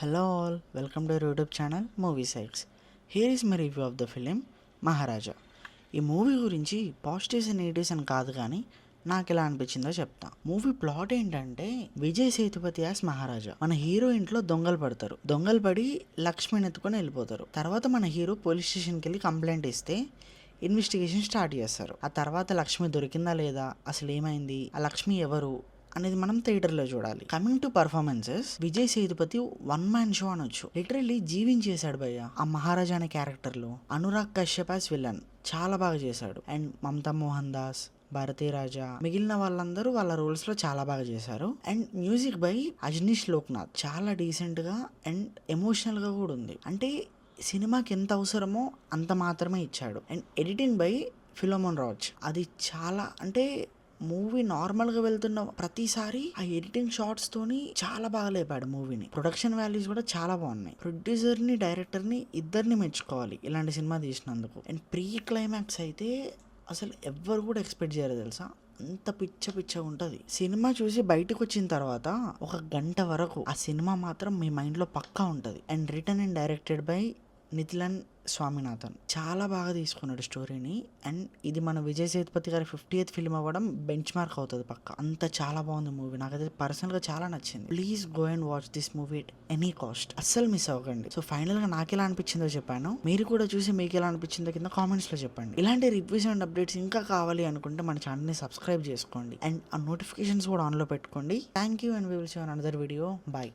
Hello all, welcome to our YouTube channel Movie Sites. Here is my review of the film మహారాజా. ఈ movie గురించి positives and negatives అని కాదు కానీ నాకు ఎలా అనిపించిందో చెప్తా. మూవీ ప్లాట్ ఏంటంటే విజయ్ సేతుపతి యాస్ మహారాజా. మన హీరో ఇంట్లో దొంగలు పడతారు. దొంగలు పడి లక్ష్మిని ఎత్తుకొని వెళ్ళిపోతారు. తర్వాత మన హీరో పోలీస్ స్టేషన్కి వెళ్ళి కంప్లైంట్ ఇస్తే ఇన్వెస్టిగేషన్ స్టార్ట్ చేస్తారు. ఆ తర్వాత లక్ష్మి దొరికిందా లేదా, అసలు ఏమైంది, ఆ లక్ష్మి ఎవరు అనేది మనం థియేటర్లో చూడాలి. Coming to performances, Vijay Sethupathi one man show అనొచ్చు. లిటరల్లీ జీవించేశాడు భయ్య ఆ మహారాజా అనే క్యారెక్టర్ లో. అనురాగ్ కశ్యప్ యాస్ విలన్ చాలా బాగా చేశాడు. అండ్ మమతా మోహన్ దాస్, భారతీ రాజా, మిగిలిన వాళ్ళందరూ వాళ్ళ రోల్స్ లో చాలా బాగా చేశారు. And music by Ajaneesh Loknath చాలా డీసెంట్ గా అండ్ ఎమోషనల్ గా కూడా ఉంది. అంటే సినిమాకి ఎంత అవసరమో అంత మాత్రమే ఇచ్చాడు. And editing by Philemon Raj, అది చాలా అంటే మూవీ నార్మల్గా వెళ్తున్న ప్రతిసారి ఆ ఎడిటింగ్ షార్ట్స్ తోని చాలా బాగా లేపాడు మూవీని. ప్రొడక్షన్ వాల్యూస్ కూడా చాలా బాగున్నాయి. ప్రొడ్యూసర్ని డైరెక్టర్ని ఇద్దరిని మెచ్చుకోవాలి ఇలాంటి సినిమా తీసినందుకు. అండ్ ప్రీ క్లైమాక్స్ అయితే అసలు ఎవ్వరు కూడా ఎక్స్పెక్ట్ చేయరు తెలుసా, అంత పిచ్చ ఉంటుంది. సినిమా చూసి బయటకు వచ్చిన తర్వాత ఒక గంట వరకు ఆ సినిమా మాత్రం మీ మైండ్లో పక్కా ఉంటుంది. And written and directed by Nithilan Swaminathan చాలా బాగా తీసుకున్నాడు స్టోరీని. అండ్ ఇది మన విజయ్ సేతుపతి గారి 50th ఫిల్మ్ అవ్వడం బెంచ్ మార్క్ అవుతుంది పక్క. అంత చాలా బాగుంది మూవీ, నాకైతే పర్సనల్గా చాలా నచ్చింది. Please go and watch this movie at any cost, అస్సలు మిస్ అవ్వకండి. సో ఫైనల్గా నాకు ఎలా అనిపించిందో చెప్పాను, మీరు కూడా చూసి మీకు ఎలా అనిపించిందో కింద కామెంట్స్లో చెప్పండి. ఇలాంటి రివ్యూస్ అండ్ అప్డేట్స్ ఇంకా కావాలి అనుకుంటే మన ఛానల్ని సబ్స్క్రైబ్ చేసుకోండి అండ్ ఆ నోటిఫికేషన్స్ కూడా ఆన్లో పెట్టుకోండి. Thank you and we will see on another video. Bye.